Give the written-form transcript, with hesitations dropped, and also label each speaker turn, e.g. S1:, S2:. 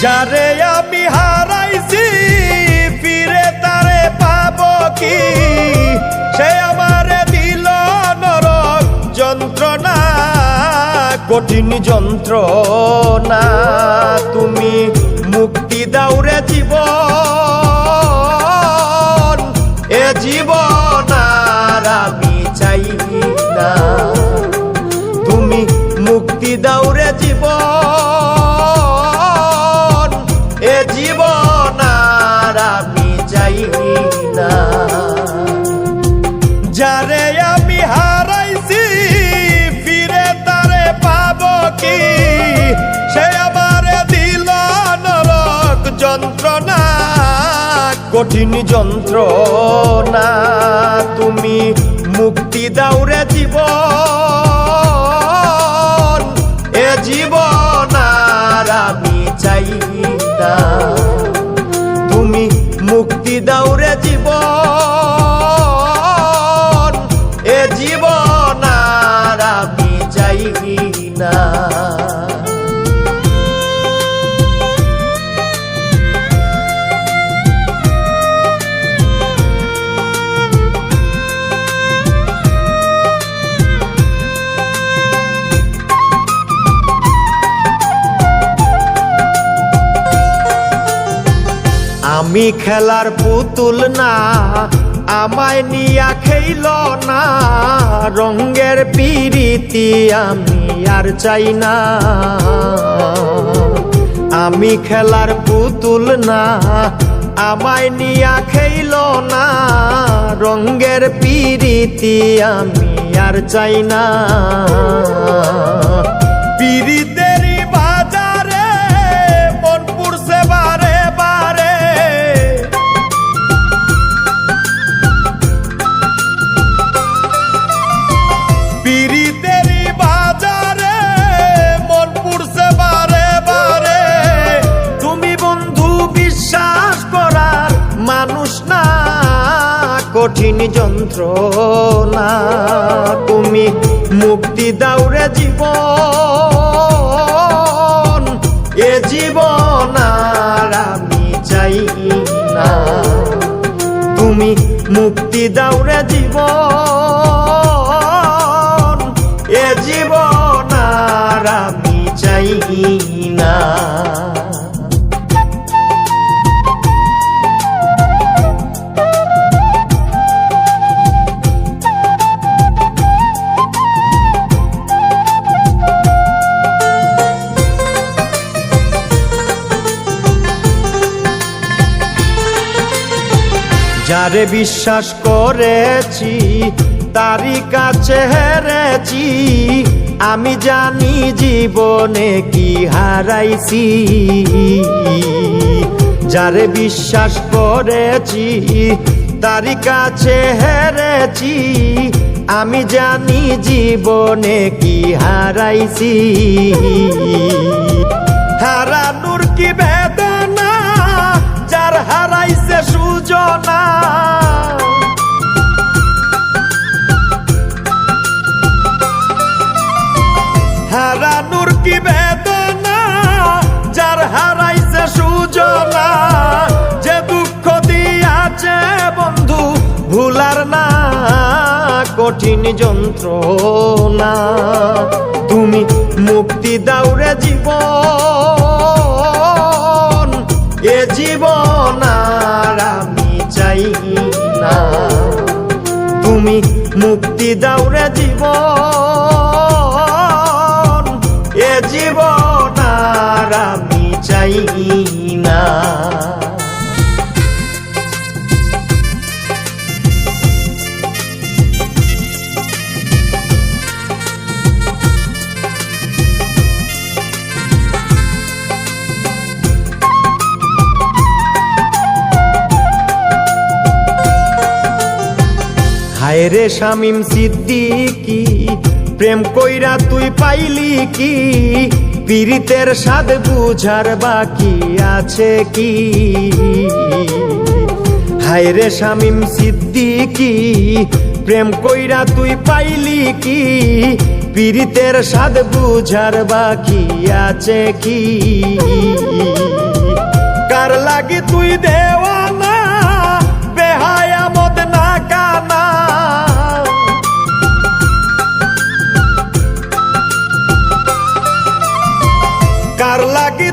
S1: যারে আমি হারাইছি ফিরে তারে পাবো কি, সে আমারে দিল নরক যন্ত্রণা, কঠিন যন্ত্রণা। তুমি মুক্তি দাও রে জীবন, এ জীবন আর আমি চাই না। তুমি মুক্তি দাও রে জীবন, এ জীবন আর আমি চাই না। যারে আমি হারাইছি ফিরে তারে পাবো কি, সে আমারে দিল নরক যন্ত্রণা, কঠিন যন্ত্রণা। তুমি মুক্তি দাও রে জীবন, এ জীবন আর আমি চাই না। তুমি মুক্তি দাও রে জীবন, এ জীবন আর আমি চাই না। আমি খেলার পুতুল না, আমায় নিয়া খেইল না, রঙের পিরিতি আমি আর চাই না। আমি খেলার পুতুল না, আমায় নিয়া খেইল না, রঙের পিরিতি আমি আর চাই না। পিরিতেরই বাজারে মন পুরছে বারে বারে, পিরিতেরই বাজারে মন পুরছে বারে বারে। তুমি বন্ধু বিশ্বাস করার মানুষ না, কঠিন যন্ত্রণা। তুমি মুক্তি দাও রে জীবন, এ জীবন আর আমি চাই না। তুমি মুক্তি দাও রে জীবন, এ জীবন আর আমি চাই না। যারে বিশ্বাস করেছি তারই কাছে হেরেছি, আমি জানি জীবনে কি হারাইছি। যারে বিশ্বাস করেছি তারই কাছে হেরেছি, আমি জানি জীবনে কি হারাইছি। হারানোর কি বেদনা, যার হারাইছে সুজনা। হারানোর কি বেদনা, যার হারাইছে সুজনা। যে দুঃখ দিয়াছে বন্ধু ভুলার না, কঠিন যন্ত্রণা। তুমি মুক্তি দাও রে জীবন, এ জীবন আর আমি চাই না। তুমি মুক্তি দাও রে জীবন, এ জীবন আর আমি চাই না। হায় রে শামীম সিদ্দিকী, প্রেম কইরা তুই পাইলি কি, পীড়িতের স্বাদ বুঝার বাকি আছে কি। হায় রে শামীম সিদ্দিকী, প্রেম কইরা তুই পাইলি কি, পীড়িতের স্বাদ বুঝার বাকি আছে কি। কার লাগি তুই দেওয়ানা বেহায়া মদ না কানা কার লাগি